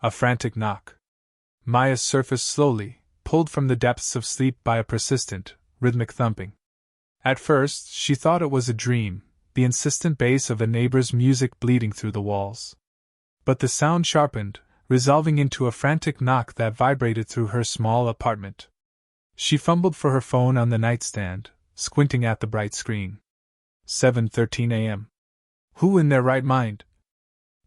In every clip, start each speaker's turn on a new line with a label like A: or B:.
A: A frantic knock. Maya surfaced slowly, pulled from the depths of sleep by a persistent, rhythmic thumping. At first, she thought it was a dream, the insistent bass of a neighbor's music bleeding through the walls. But the sound sharpened, resolving into a frantic knock that vibrated through her small apartment. She fumbled for her phone on the nightstand, squinting at the bright screen. 7:13 a.m. Who in their right mind?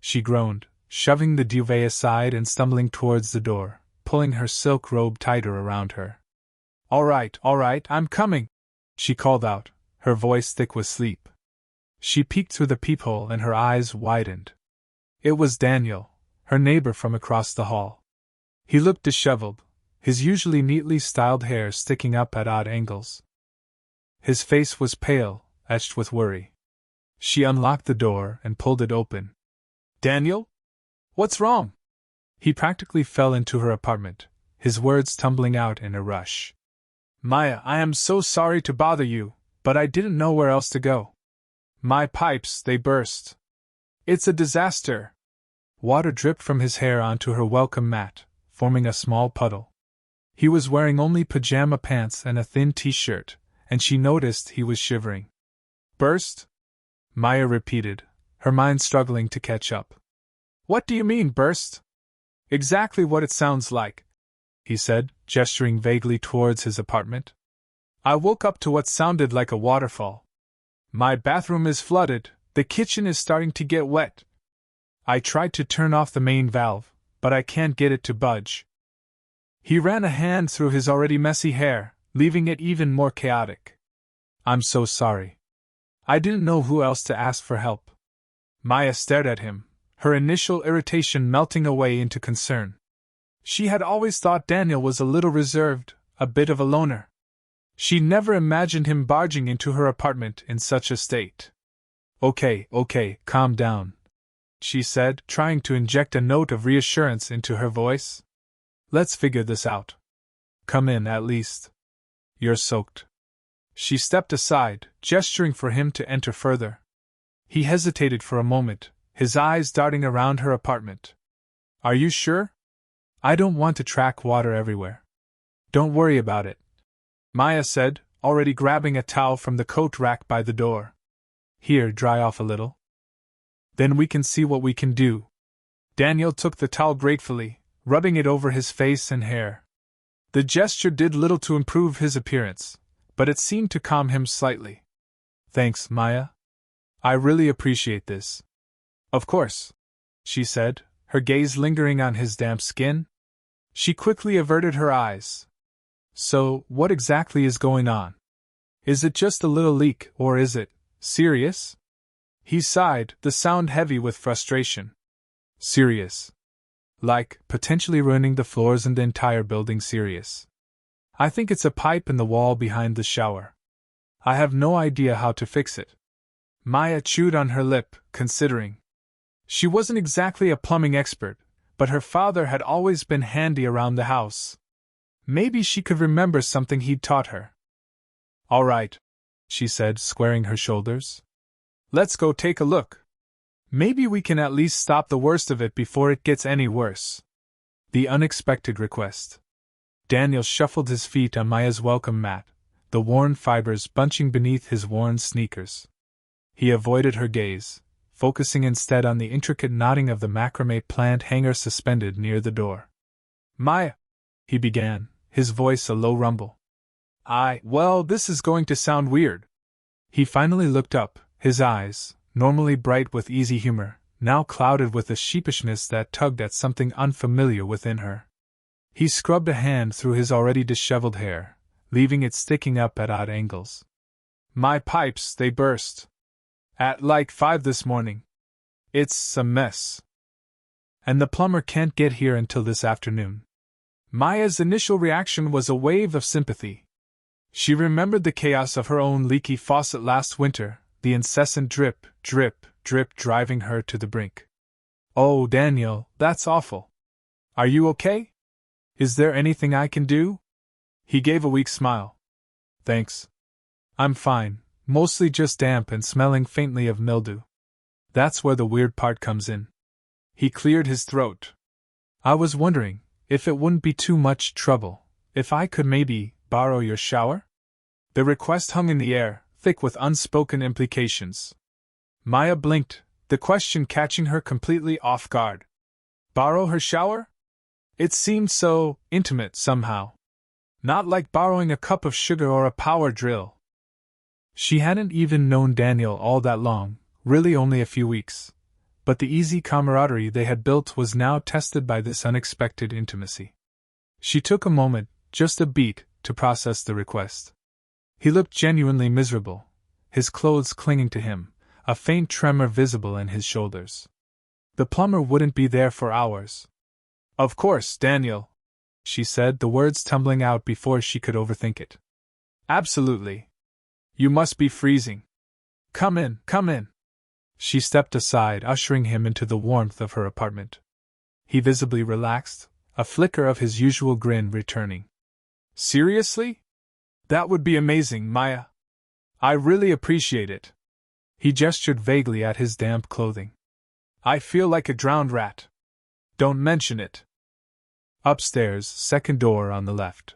A: She groaned, shoving the duvet aside and stumbling towards the door, pulling her silk robe tighter around her. All right, I'm coming," she called out, her voice thick with sleep. She peeked through the peephole and her eyes widened. It was Daniel, her neighbor from across the hall. He looked disheveled, his usually neatly styled hair sticking up at odd angles. His face was pale, etched with worry. She unlocked the door and pulled it open. "Daniel? What's wrong?" He practically fell into her apartment, his words tumbling out in a rush. "Maya, I am so sorry to bother you, but I didn't know where else to go. My pipes, they burst. It's a disaster." Water dripped from his hair onto her welcome mat, forming a small puddle. He was wearing only pajama pants and a thin t-shirt, and she noticed he was shivering. "Burst?" Maya repeated, her mind struggling to catch up. "What do you mean, burst?" "Exactly what it sounds like," he said, gesturing vaguely towards his apartment. "I woke up to what sounded like a waterfall. My bathroom is flooded, the kitchen is starting to get wet. I tried to turn off the main valve, but I can't get it to budge." He ran a hand through his already messy hair, leaving it even more chaotic. "I'm so sorry. I didn't know who else to ask for help." Maya stared at him, her initial irritation melting away into concern. She had always thought Daniel was a little reserved, a bit of a loner. She never imagined him barging into her apartment in such a state. Okay, calm down," she said, trying to inject a note of reassurance into her voice. "Let's figure this out. Come in, at least. You're soaked." She stepped aside, gesturing for him to enter further. He hesitated for a moment, his eyes darting around her apartment. "Are you sure? I don't want to track water everywhere." "Don't worry about it," Maya said, already grabbing a towel from the coat rack by the door. "Here, dry off a little. Then we can see what we can do." Daniel took the towel gratefully, rubbing it over his face and hair. The gesture did little to improve his appearance, but it seemed to calm him slightly. "Thanks, Maya. I really appreciate this." "Of course," she said, her gaze lingering on his damp skin. She quickly averted her eyes. "So, what exactly is going on? Is it just a little leak, or is it serious?" He sighed, the sound heavy with frustration. "Serious. Like, potentially ruining the floors and the entire building serious. I think it's a pipe in the wall behind the shower. I have no idea how to fix it." Maya chewed on her lip, considering. She wasn't exactly a plumbing expert, but her father had always been handy around the house. Maybe she could remember something he'd taught her. "All right," she said, squaring her shoulders. "Let's go take a look. Maybe we can at least stop the worst of it before it gets any worse." The unexpected request. Daniel shuffled his feet on Maya's welcome mat, the worn fibers bunching beneath his worn sneakers. He avoided her gaze, focusing instead on the intricate knotting of the macrame plant hanger suspended near the door. "Maya," he began, his voice a low rumble. Well, this is going to sound weird." He finally looked up, his eyes, normally bright with easy humor, now clouded with a sheepishness that tugged at something unfamiliar within her. He scrubbed a hand through his already disheveled hair, leaving it sticking up at odd angles. "My pipes, they burst. At like 5 this morning. It's a mess. And the plumber can't get here until this afternoon." Maya's initial reaction was a wave of sympathy. She remembered the chaos of her own leaky faucet last winter, the incessant drip, drip, drip driving her to the brink. "Oh, Daniel, that's awful. Are you okay? Is there anything I can do?" He gave a weak smile. "Thanks. I'm fine, mostly just damp and smelling faintly of mildew. That's where the weird part comes in." He cleared his throat. I was wondering if it wouldn't be too much trouble if I could maybe borrow your shower? The request hung in the air, thick with unspoken implications. Maya blinked, the question catching her completely off guard. Borrow her shower? It seemed so intimate somehow. Not like borrowing a cup of sugar or a power drill. She hadn't even known Daniel all that long, really only a few weeks. But the easy camaraderie they had built was now tested by this unexpected intimacy. She took a moment, just a beat, to process the request. He looked genuinely miserable, his clothes clinging to him, a faint tremor visible in his shoulders. The plumber wouldn't be there for hours. Of course, Daniel, she said, the words tumbling out before she could overthink it. Absolutely. You must be freezing. Come in, come in. She stepped aside, ushering him into the warmth of her apartment. He visibly relaxed, a flicker of his usual grin returning. Seriously? That would be amazing, Maya. I really appreciate it. He gestured vaguely at his damp clothing. I feel like a drowned rat. Don't mention it. Upstairs, second door on the left.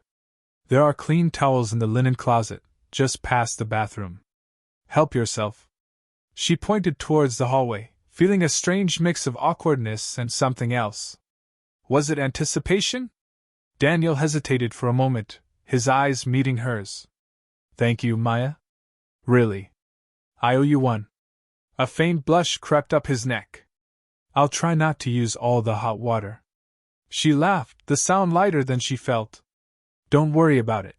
A: There are clean towels in the linen closet, just past the bathroom. Help yourself. She pointed towards the hallway, feeling a strange mix of awkwardness and something else. Was it anticipation? Daniel hesitated for a moment, his eyes meeting hers. Thank you, Maya. Really. I owe you one. A faint blush crept up his neck. I'll try not to use all the hot water. She laughed, the sound lighter than she felt. Don't worry about it.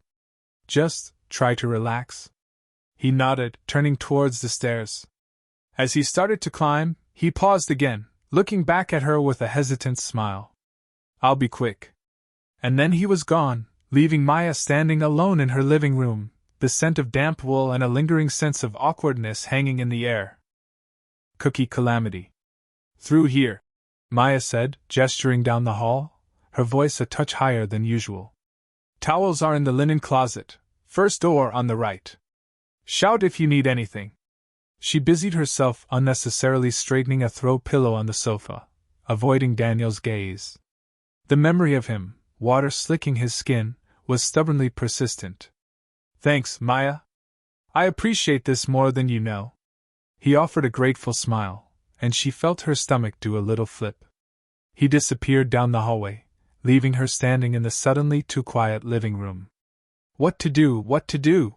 A: Just try to relax. He nodded, turning towards the stairs. As he started to climb, he paused again, looking back at her with a hesitant smile. I'll be quick. And then he was gone, leaving Maya standing alone in her living room, the scent of damp wool and a lingering sense of awkwardness hanging in the air. Cookie calamity. Through here, Maya said, gesturing down the hall, her voice a touch higher than usual. Towels are in the linen closet, first door on the right. Shout if you need anything. She busied herself unnecessarily straightening a throw pillow on the sofa, avoiding Daniel's gaze. The memory of him, water slicking his skin, was stubbornly persistent. Thanks, Maya. I appreciate this more than you know. He offered a grateful smile, and she felt her stomach do a little flip. He disappeared down the hallway, leaving her standing in the suddenly too quiet living room. What to do, what to do?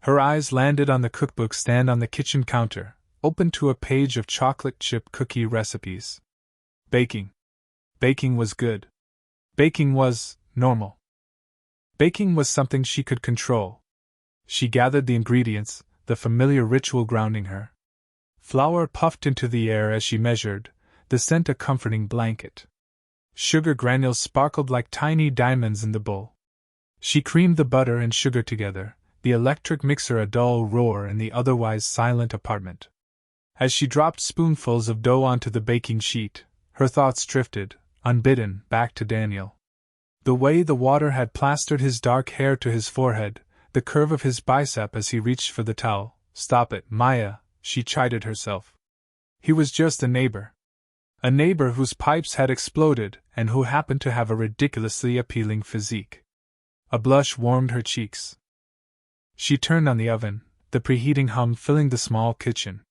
A: Her eyes landed on the cookbook stand on the kitchen counter, open to a page of chocolate chip cookie recipes. Baking. Baking was good. Baking was normal. Baking was something she could control. She gathered the ingredients, the familiar ritual grounding her. Flour puffed into the air as she measured, the scent a comforting blanket. Sugar granules sparkled like tiny diamonds in the bowl. She creamed the butter and sugar together, the electric mixer a dull roar in the otherwise silent apartment. As she dropped spoonfuls of dough onto the baking sheet, her thoughts drifted, unbidden, back to Daniel. The way the water had plastered his dark hair to his forehead, the curve of his bicep as he reached for the towel. Stop it, Maya, she chided herself. He was just a neighbor. A neighbor whose pipes had exploded and who happened to have a ridiculously appealing physique. A blush warmed her cheeks. She turned on the oven, the preheating hum filling the small kitchen.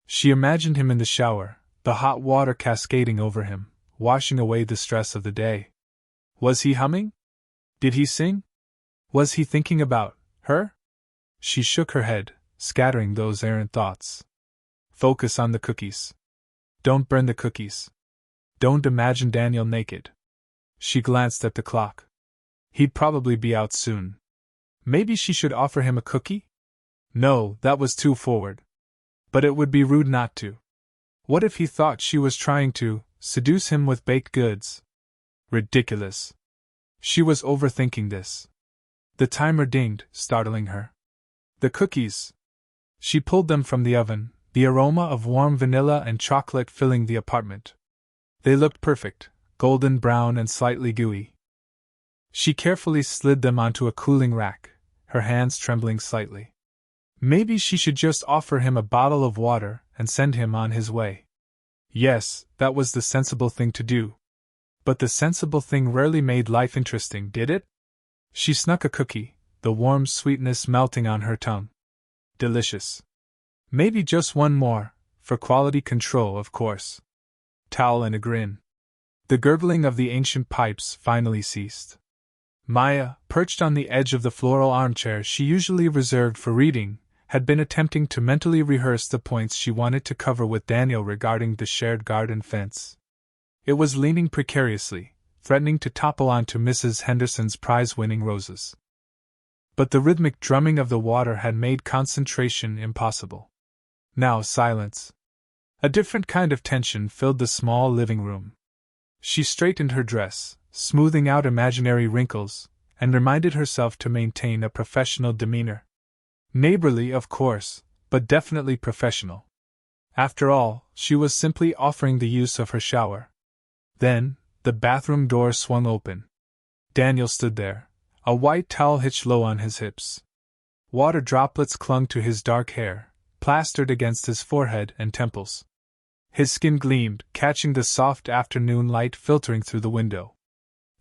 A: She imagined him in the shower, the hot water cascading over him, washing away the stress of the day. Was he humming? Did he sing? Was he thinking about her? She shook her head, scattering those errant thoughts. Focus on the cookies. Don't burn the cookies. Don't imagine Daniel naked. She glanced at the clock. He'd probably be out soon. Maybe she should offer him a cookie? No, that was too forward. But it would be rude not to. What if he thought she was trying to seduce him with baked goods? Ridiculous. She was overthinking this. The timer dinged, startling her. The cookies. She pulled them from the oven, the aroma of warm vanilla and chocolate filling the apartment. They looked perfect, golden brown and slightly gooey. She carefully slid them onto a cooling rack, her hands trembling slightly. Maybe she should just offer him a bottle of water and send him on his way. Yes, that was the sensible thing to do. But the sensible thing rarely made life interesting, did it? She snuck a cookie, the warm sweetness melting on her tongue. Delicious. Maybe just one more, for quality control, of course. Towel and a grin. The gurgling of the ancient pipes finally ceased. Maya, perched on the edge of the floral armchair she usually reserved for reading, had been attempting to mentally rehearse the points she wanted to cover with Daniel regarding the shared garden fence. It was leaning precariously, threatening to topple onto Mrs. Henderson's prize-winning roses. But the rhythmic drumming of the water had made concentration impossible. Now silence. A different kind of tension filled the small living room. She straightened her dress, smoothing out imaginary wrinkles, and reminded herself to maintain a professional demeanor. Neighborly, of course, but definitely professional. After all, she was simply offering the use of her shower. Then, the bathroom door swung open. Daniel stood there, a white towel hitched low on his hips. Water droplets clung to his dark hair, plastered against his forehead and temples. His skin gleamed, catching the soft afternoon light filtering through the window.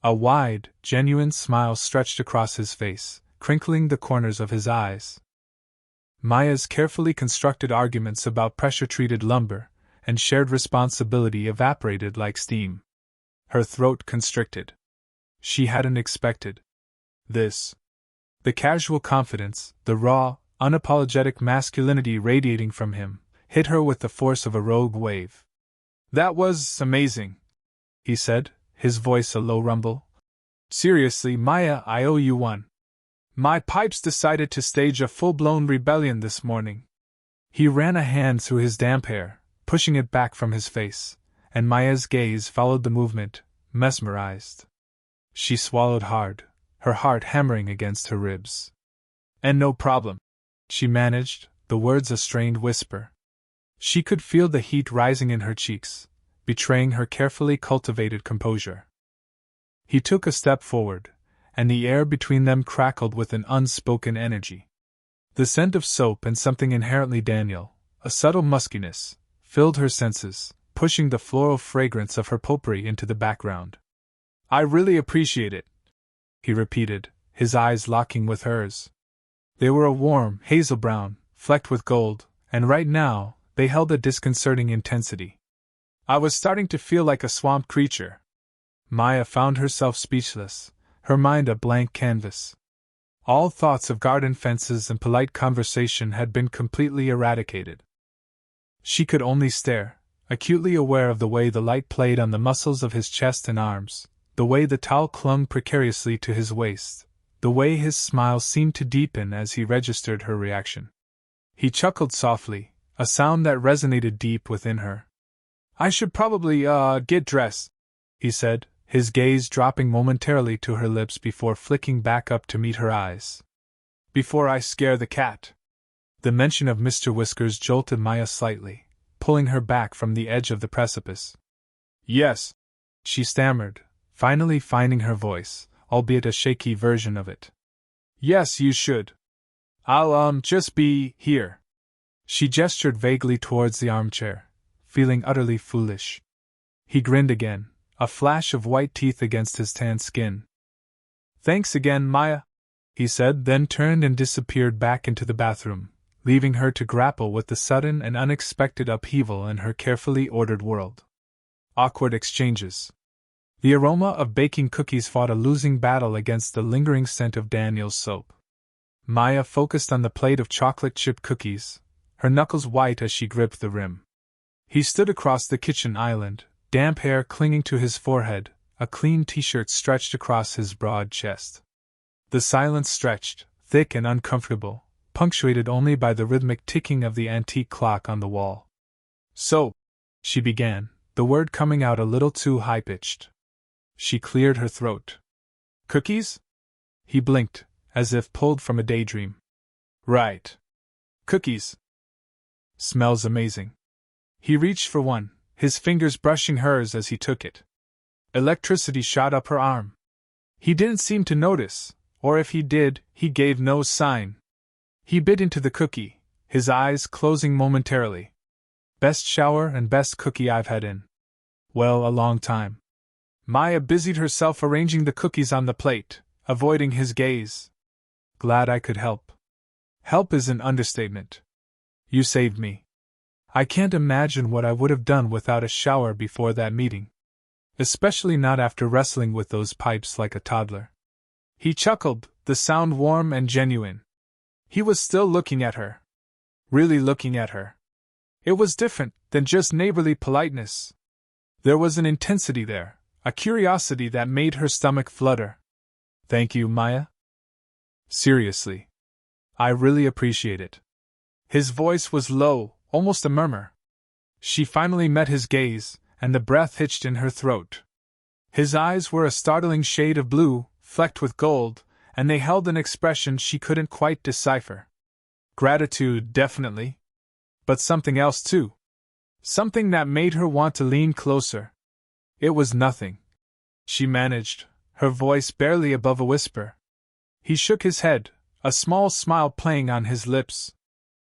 A: A wide, genuine smile stretched across his face, crinkling the corners of his eyes. Maya's carefully constructed arguments about pressure-treated lumber and shared responsibility evaporated like steam. Her throat constricted. She hadn't expected this. The casual confidence, the raw, unapologetic masculinity radiating from him, hit her with the force of a rogue wave. "That was amazing," he said, his voice a low rumble. "Seriously, Maya, I owe you one. My pipes decided to stage a full-blown rebellion this morning." He ran a hand through his damp hair, pushing it back from his face, and Maya's gaze followed the movement, mesmerized. She swallowed hard, her heart hammering against her ribs. "And no problem," she managed, the words a strained whisper. She could feel the heat rising in her cheeks, betraying her carefully cultivated composure. He took a step forward, and the air between them crackled with an unspoken energy. The scent of soap and something inherently Daniel, a subtle muskiness, filled her senses, pushing the floral fragrance of her potpourri into the background. "I really appreciate it," he repeated, his eyes locking with hers. They were a warm, hazel brown, flecked with gold, and right now, they held a disconcerting intensity. "I was starting to feel like a swamp creature." Maya found herself speechless, her mind a blank canvas. All thoughts of garden fences and polite conversation had been completely eradicated. She could only stare, acutely aware of the way the light played on the muscles of his chest and arms, the way the towel clung precariously to his waist, the way his smile seemed to deepen as he registered her reaction. He chuckled softly, a sound that resonated deep within her. "I should probably, get dressed," he said, his gaze dropping momentarily to her lips before flicking back up to meet her eyes. "Before I scare the cat." The mention of Mr. Whiskers jolted Maya slightly, pulling her back from the edge of the precipice. "Yes," she stammered, finally finding her voice, albeit a shaky version of it. "Yes, you should. I'll, just be here." She gestured vaguely towards the armchair, feeling utterly foolish. He grinned again, a flash of white teeth against his tan skin. "Thanks again, Maya," he said, then turned and disappeared back into the bathroom, leaving her to grapple with the sudden and unexpected upheaval in her carefully ordered world. Awkward exchanges. The aroma of baking cookies fought a losing battle against the lingering scent of Daniel's soap. Maya focused on the plate of chocolate chip cookies, her knuckles white as she gripped the rim. He stood across the kitchen island, damp hair clinging to his forehead, a clean t-shirt stretched across his broad chest. The silence stretched, thick and uncomfortable, punctuated only by the rhythmic ticking of the antique clock on the wall. "So," she began, the word coming out a little too high-pitched. She cleared her throat. "Cookies?" He blinked, as if pulled from a daydream. "Right. Cookies. Smells amazing." He reached for one, his fingers brushing hers as he took it. Electricity shot up her arm. He didn't seem to notice, or if he did, he gave no sign. He bit into the cookie, his eyes closing momentarily. "Best shower and best cookie I've had in, well, a long time." Maya busied herself arranging the cookies on the plate, avoiding his gaze. Glad I could help. Help is an understatement. You saved me. I can't imagine what I would have done without a shower before that meeting. Especially not after wrestling with those pipes like a toddler. He chuckled, the sound warm and genuine. He was still looking at her. Really looking at her. It was different than just neighborly politeness. There was an intensity there, a curiosity that made her stomach flutter. Thank you, Maya. Seriously. I really appreciate it. His voice was low, almost a murmur. She finally met his gaze, and the breath hitched in her throat. His eyes were a startling shade of blue, flecked with gold, and they held an expression she couldn't quite decipher. Gratitude, definitely. But something else too. Something that made her want to lean closer. It was nothing. She managed, her voice barely above a whisper. He shook his head, a small smile playing on his lips.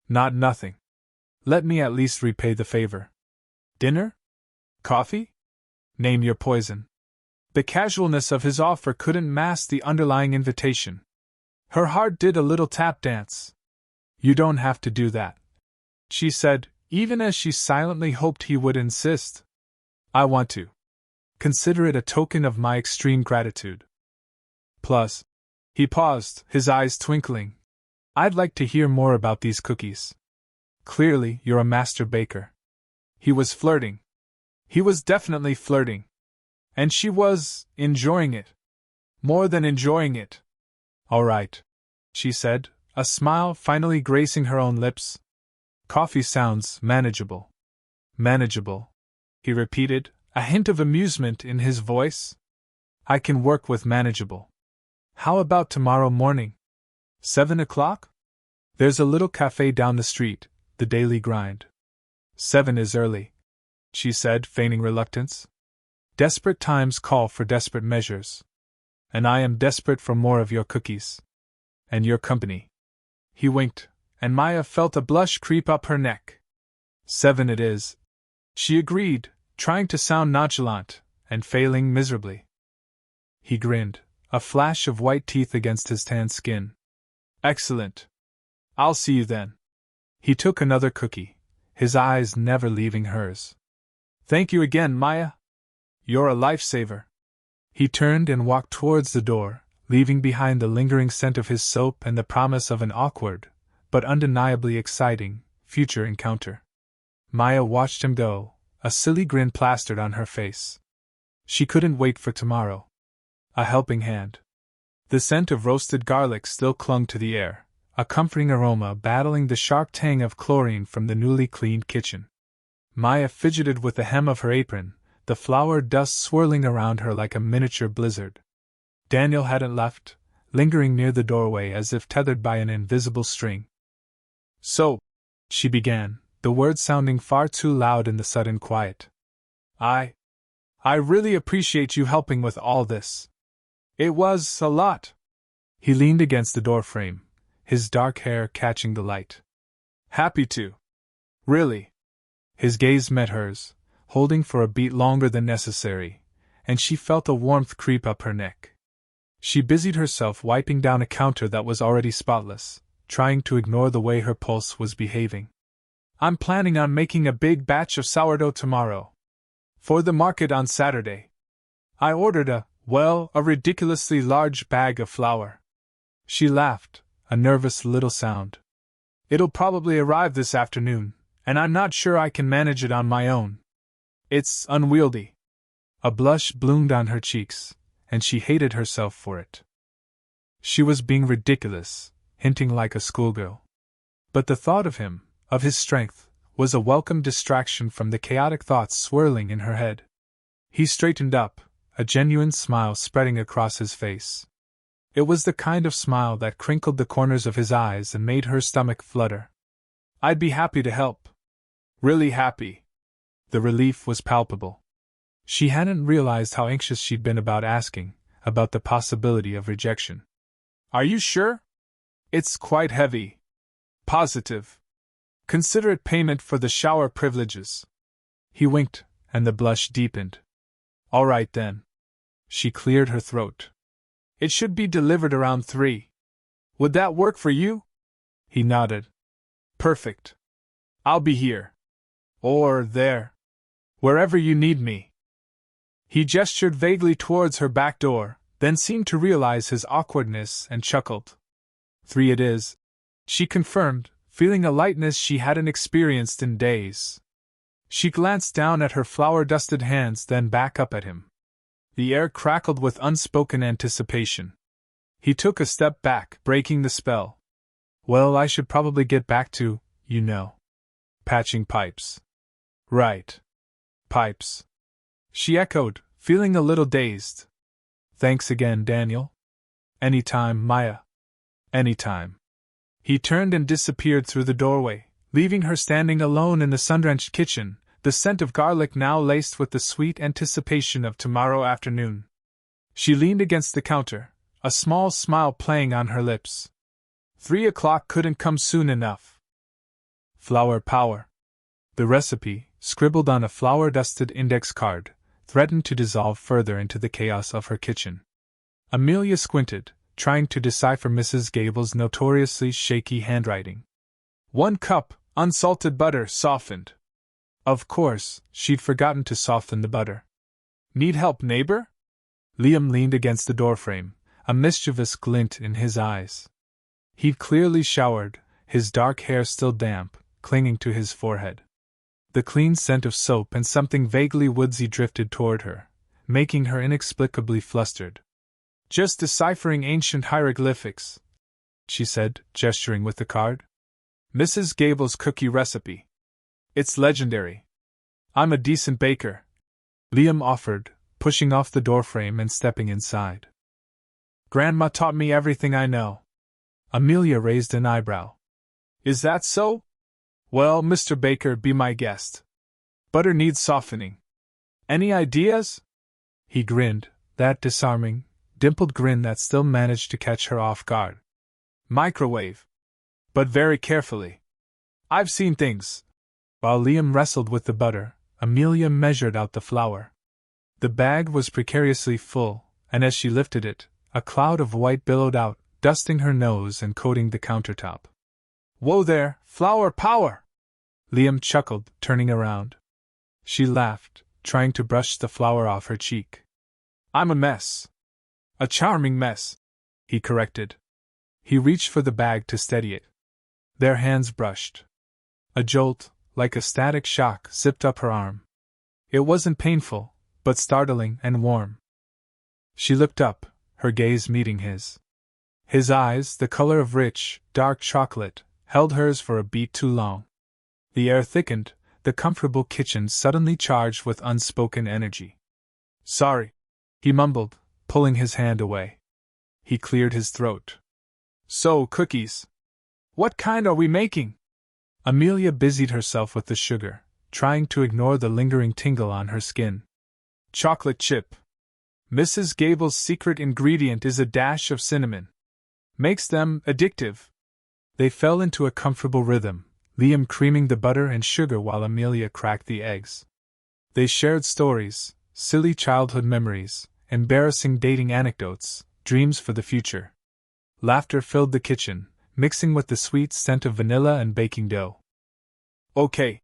A: Not nothing. Let me at least repay the favor. Dinner? Coffee? Name your poison. The casualness of his offer couldn't mask the underlying invitation. Her heart did a little tap dance. You don't have to do that, she said, even as she silently hoped he would insist. I want to. Consider it a token of my extreme gratitude. Plus, he paused, his eyes twinkling. I'd like to hear more about these cookies. Clearly, you're a master baker. He was flirting. He was definitely flirting. And she was enjoying it. More than enjoying it. All right, she said, a smile finally gracing her own lips. Coffee sounds manageable. Manageable, he repeated, a hint of amusement in his voice. I can work with manageable. How about tomorrow morning? 7 o'clock? There's a little cafe down the street, the Daily Grind. 7 is early, she said, feigning reluctance. Desperate times call for desperate measures. And I am desperate for more of your cookies. And your company. He winked, and Maya felt a blush creep up her neck. 7 it is, she agreed, trying to sound nonchalant, and failing miserably. He grinned, a flash of white teeth against his tan skin. Excellent. I'll see you then. He took another cookie, his eyes never leaving hers. Thank you again, Maya. You're a lifesaver. He turned and walked towards the door, leaving behind the lingering scent of his soap and the promise of an awkward, but undeniably exciting, future encounter. Maya watched him go, a silly grin plastered on her face. She couldn't wait for tomorrow. A helping hand. The scent of roasted garlic still clung to the air, a comforting aroma battling the sharp tang of chlorine from the newly cleaned kitchen. Maya fidgeted with the hem of her apron, the flour dust swirling around her like a miniature blizzard. Daniel hadn't left, lingering near the doorway as if tethered by an invisible string. So, she began, the words sounding far too loud in the sudden quiet. I really appreciate you helping with all this. It was a lot. He leaned against the doorframe, his dark hair catching the light. Happy to. Really. His gaze met hers, holding for a beat longer than necessary, and she felt a warmth creep up her neck. She busied herself wiping down a counter that was already spotless, trying to ignore the way her pulse was behaving. I'm planning on making a big batch of sourdough tomorrow. For the market on Saturday. I ordered a ridiculously large bag of flour. She laughed, a nervous little sound. It'll probably arrive this afternoon, and I'm not sure I can manage it on my own. It's unwieldy. A blush bloomed on her cheeks, and she hated herself for it. She was being ridiculous, hinting like a schoolgirl. But the thought of him, of his strength, was a welcome distraction from the chaotic thoughts swirling in her head. He straightened up, a genuine smile spreading across his face. It was the kind of smile that crinkled the corners of his eyes and made her stomach flutter. I'd be happy to help. Really happy. The relief was palpable. She hadn't realized how anxious she'd been about asking, about the possibility of rejection. Are you sure? It's quite heavy. Positive. Consider it payment for the shower privileges. He winked, and the blush deepened. All right then. She cleared her throat. It should be delivered around 3. Would that work for you? He nodded. Perfect. I'll be here. Or there. Wherever you need me. He gestured vaguely towards her back door, then seemed to realize his awkwardness and chuckled. 3 it is, she confirmed, feeling a lightness she hadn't experienced in days. She glanced down at her flour-dusted hands, then back up at him. The air crackled with unspoken anticipation. He took a step back, breaking the spell. Well, I should probably get back to, patching pipes. Right. Pipes. She echoed, feeling a little dazed. Thanks again, Daniel. Anytime, Maya. Anytime. He turned and disappeared through the doorway, leaving her standing alone in the sun-drenched kitchen, the scent of garlic now laced with the sweet anticipation of tomorrow afternoon. She leaned against the counter, a small smile playing on her lips. 3 o'clock couldn't come soon enough. Flour power. The recipe, scribbled on a flour-dusted index card, threatened to dissolve further into the chaos of her kitchen. Amelia squinted, trying to decipher Mrs. Gable's notoriously shaky handwriting. 1 cup, unsalted butter softened. Of course, she'd forgotten to soften the butter. Need help, neighbor? Liam leaned against the doorframe, a mischievous glint in his eyes. He'd clearly showered, his dark hair still damp, clinging to his forehead. The clean scent of soap and something vaguely woodsy drifted toward her, making her inexplicably flustered. Just deciphering ancient hieroglyphics, she said, gesturing with the card. Mrs. Gable's cookie recipe. It's legendary. I'm a decent baker, Liam offered, pushing off the doorframe and stepping inside. Grandma taught me everything I know. Amelia raised an eyebrow. Is that so? Well, Mr. Baker, be my guest. Butter needs softening. Any ideas? He grinned, that disarming, dimpled grin that still managed to catch her off guard. Microwave. But very carefully. I've seen things. While Liam wrestled with the butter, Amelia measured out the flour. The bag was precariously full, and as she lifted it, a cloud of white billowed out, dusting her nose and coating the countertop. Whoa there, flour power! Liam chuckled, turning around. She laughed, trying to brush the flour off her cheek. I'm a mess. A charming mess, he corrected. He reached for the bag to steady it. Their hands brushed. A jolt, like a static shock, zipped up her arm. It wasn't painful, but startling and warm. She looked up, her gaze meeting his. His eyes, the color of rich, dark chocolate, held hers for a beat too long. The air thickened, the comfortable kitchen suddenly charged with unspoken energy. Sorry, he mumbled, pulling his hand away. He cleared his throat. So, cookies. What kind are we making? Amelia busied herself with the sugar, trying to ignore the lingering tingle on her skin. Chocolate chip. Mrs. Gable's secret ingredient is a dash of cinnamon. Makes them addictive. They fell into a comfortable rhythm, Liam creaming the butter and sugar while Amelia cracked the eggs. They shared stories, silly childhood memories, embarrassing dating anecdotes, dreams for the future. Laughter filled the kitchen, mixing with the sweet scent of vanilla and baking dough. Okay,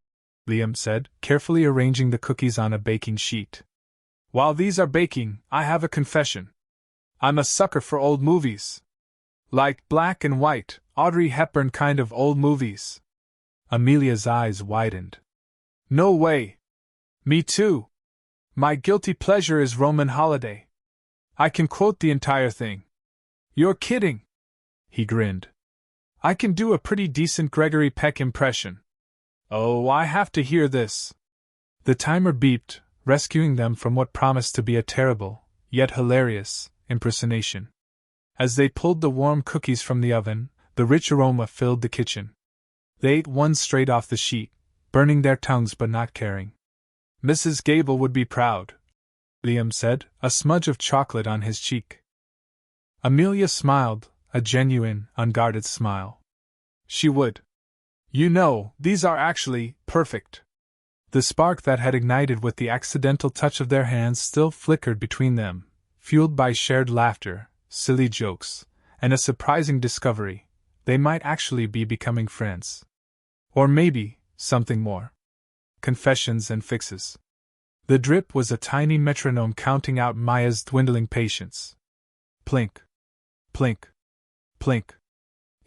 A: Liam said, carefully arranging the cookies on a baking sheet. While these are baking, I have a confession. I'm a sucker for old movies. Like black and white, Audrey Hepburn kind of old movies. Amelia's eyes widened. No way. Me too. My guilty pleasure is Roman Holiday. I can quote the entire thing. You're kidding. He grinned. I can do a pretty decent Gregory Peck impression. Oh, I have to hear this. The timer beeped, rescuing them from what promised to be a terrible, yet hilarious, impersonation. As they pulled the warm cookies from the oven, the rich aroma filled the kitchen. They ate one straight off the sheet, burning their tongues but not caring. Mrs. Gable would be proud, Liam said, a smudge of chocolate on his cheek. Amelia smiled, a genuine, unguarded smile. She would. You know, these are actually perfect. The spark that had ignited with the accidental touch of their hands still flickered between them, fueled by shared laughter, silly jokes, and a surprising discovery: they might actually be becoming friends. Or maybe, something more. Confessions and fixes. The drip was a tiny metronome counting out Maya's dwindling patience. Plink. Plink. Plink.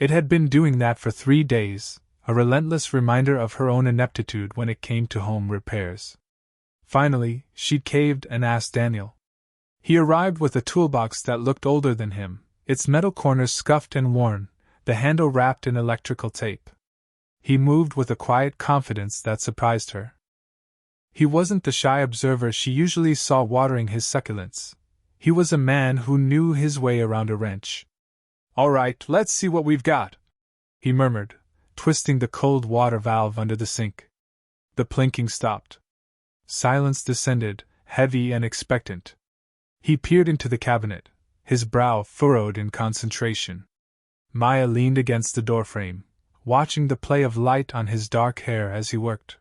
A: It had been doing that for 3 days, a relentless reminder of her own ineptitude when it came to home repairs. Finally, she'd caved and asked Daniel. He arrived with a toolbox that looked older than him, its metal corners scuffed and worn, the handle wrapped in electrical tape. He moved with a quiet confidence that surprised her. He wasn't the shy observer she usually saw watering his succulents. He was a man who knew his way around a wrench. "All right, let's see what we've got," he murmured, twisting the cold water valve under the sink. The plinking stopped. Silence descended, heavy and expectant. He peered into the cabinet, his brow furrowed in concentration. Maya leaned against the doorframe, watching the play of light on his dark hair as he worked.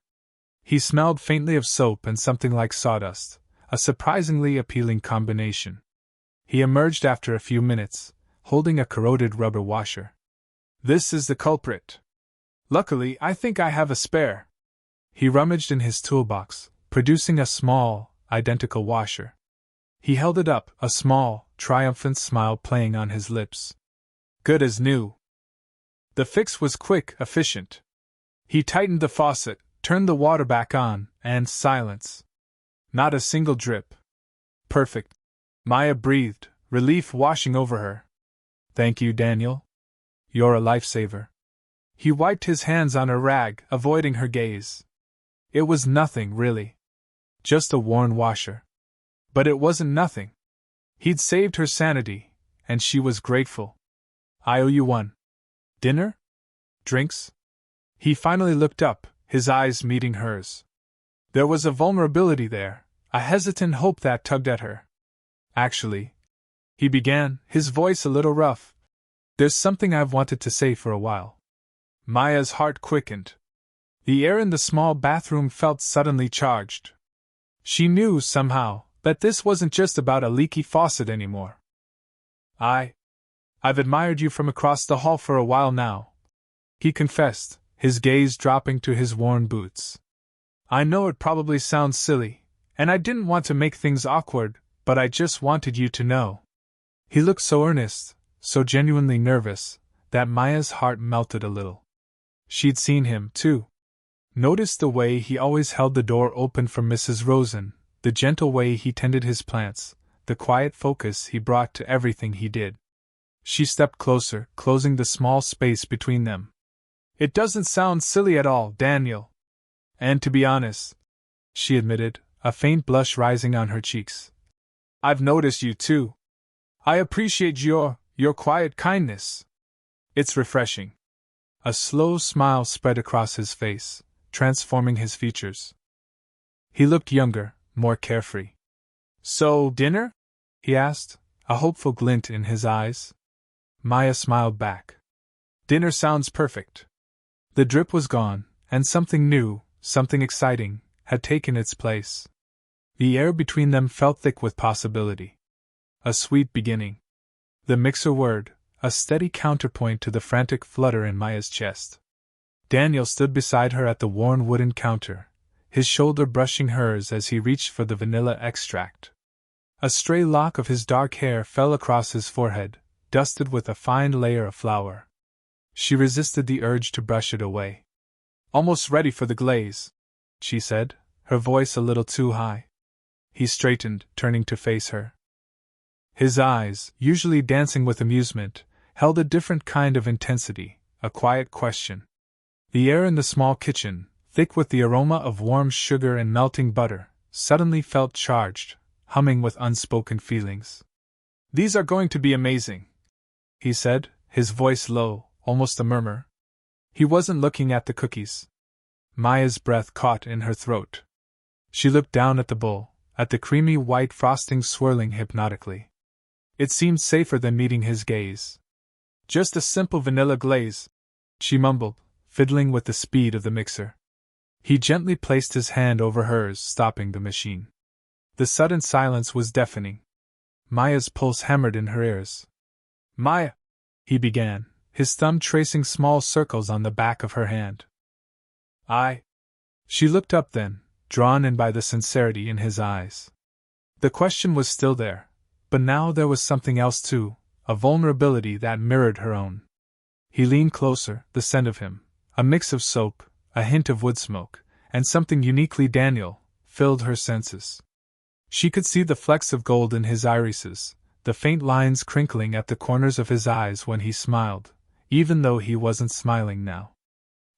A: He smelled faintly of soap and something like sawdust, a surprisingly appealing combination. He emerged after a few minutes, holding a corroded rubber washer. "This is the culprit. Luckily, I think I have a spare." He rummaged in his toolbox, producing a small, identical washer. He held it up, a small, triumphant smile playing on his lips. "Good as new." The fix was quick, efficient. He tightened the faucet, turned the water back on, and silence. Not a single drip. Perfect. Maya breathed, relief washing over her. "Thank you, Daniel. You're a lifesaver." He wiped his hands on a rag, avoiding her gaze. It was nothing, really. Just a worn washer. But it wasn't nothing. He'd saved her sanity, and she was grateful. "I owe you one. Dinner? Drinks?" He finally looked up, his eyes meeting hers. There was a vulnerability there, a hesitant hope that tugged at her. "Actually," he began, his voice a little rough, "there's something I've wanted to say for a while." Maya's heart quickened. The air in the small bathroom felt suddenly charged. She knew, somehow, that this wasn't just about a leaky faucet anymore. I've admired you from across the hall for a while now," he confessed, his gaze dropping to his worn boots. "I know it probably sounds silly, and I didn't want to make things awkward, but I just wanted you to know." He looked so earnest, so genuinely nervous, that Maya's heart melted a little. She'd seen him, too. Noticed the way he always held the door open for Mrs. Rosen, the gentle way he tended his plants, the quiet focus he brought to everything he did. She stepped closer, closing the small space between them. "It doesn't sound silly at all, Daniel. And to be honest," she admitted, a faint blush rising on her cheeks, "I've noticed you too. I appreciate your quiet kindness. It's refreshing." A slow smile spread across his face, transforming his features. He looked younger, more carefree. "So, dinner?" he asked, a hopeful glint in his eyes. Maya smiled back. "Dinner sounds perfect." The drip was gone, and something new, something exciting, had taken its place. The air between them felt thick with possibility. A sweet beginning. The mixer whirred, a steady counterpoint to the frantic flutter in Maya's chest. Daniel stood beside her at the worn wooden counter, his shoulder brushing hers as he reached for the vanilla extract. A stray lock of his dark hair fell across his forehead, dusted with a fine layer of flour. She resisted the urge to brush it away. "Almost ready for the glaze," she said, her voice a little too high. He straightened, turning to face her. His eyes, usually dancing with amusement, held a different kind of intensity, a quiet question. The air in the small kitchen, thick with the aroma of warm sugar and melting butter, suddenly felt charged, humming with unspoken feelings. "These are going to be amazing," he said, his voice low, almost a murmur. He wasn't looking at the cookies. Maya's breath caught in her throat. She looked down at the bowl, at the creamy white frosting swirling hypnotically. It seemed safer than meeting his gaze. "Just a simple vanilla glaze," she mumbled, fiddling with the speed of the mixer. He gently placed his hand over hers, stopping the machine. The sudden silence was deafening. Maya's pulse hammered in her ears. Maya, he began, his thumb tracing small circles on the back of her hand. She looked up then, drawn in by the sincerity in his eyes. The question was still there, but now there was something else too, a vulnerability that mirrored her own. He leaned closer, the scent of him, a mix of soap, a hint of wood smoke, and something uniquely Daniel, filled her senses. She could see the flecks of gold in his irises, the faint lines crinkling at the corners of his eyes when he smiled, even though he wasn't smiling now.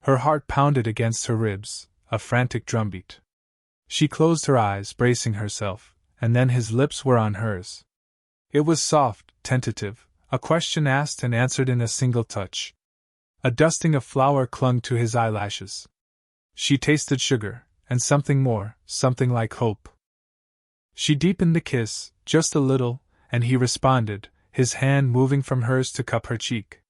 A: Her heart pounded against her ribs, a frantic drumbeat. She closed her eyes, bracing herself, and then his lips were on hers. It was soft, tentative, a question asked and answered in a single touch. A dusting of flour clung to his eyelashes. She tasted sugar, and something more, something like hope. She deepened the kiss, just a little, and he responded, his hand moving from hers to cup her cheek.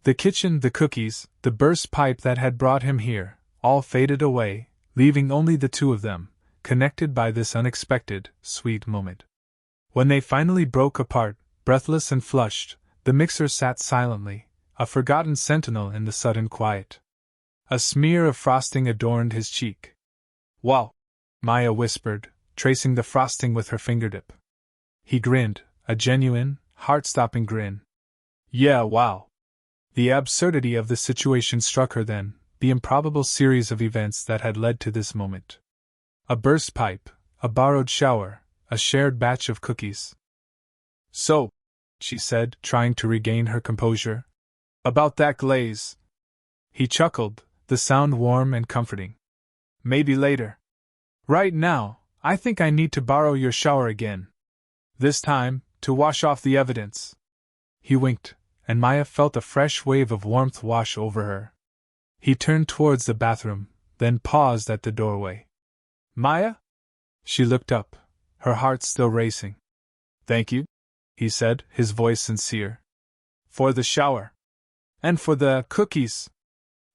A: The kitchen, the cookies, the burst pipe that had brought him here, all faded away, leaving only the two of them, connected by this unexpected, sweet moment. When they finally broke apart, breathless and flushed, the mixer sat silently, a forgotten sentinel in the sudden quiet. A smear of frosting adorned his cheek. Wow! Maya whispered, tracing the frosting with her fingertip. He grinned, a genuine, heart-stopping grin. Yeah, wow! The absurdity of the situation struck her then, the improbable series of events that had led to this moment. A burst pipe, a borrowed shower, a shared batch of cookies. So, she said, trying to regain her composure. About that glaze. He chuckled, the sound warm and comforting. Maybe later. Right now, I think I need to borrow your shower again. This time, to wash off the evidence. He winked, and Maya felt a fresh wave of warmth wash over her. He turned towards the bathroom, then paused at the doorway. Maya? She looked up, her heart still racing. Thank you, he said, his voice sincere. For the shower. And for the cookies.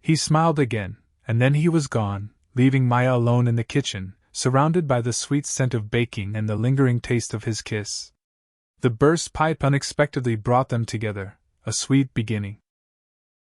A: He smiled again, and then he was gone, leaving Maya alone in the kitchen, surrounded by the sweet scent of baking and the lingering taste of his kiss. The burst pipe unexpectedly brought them together, a sweet beginning.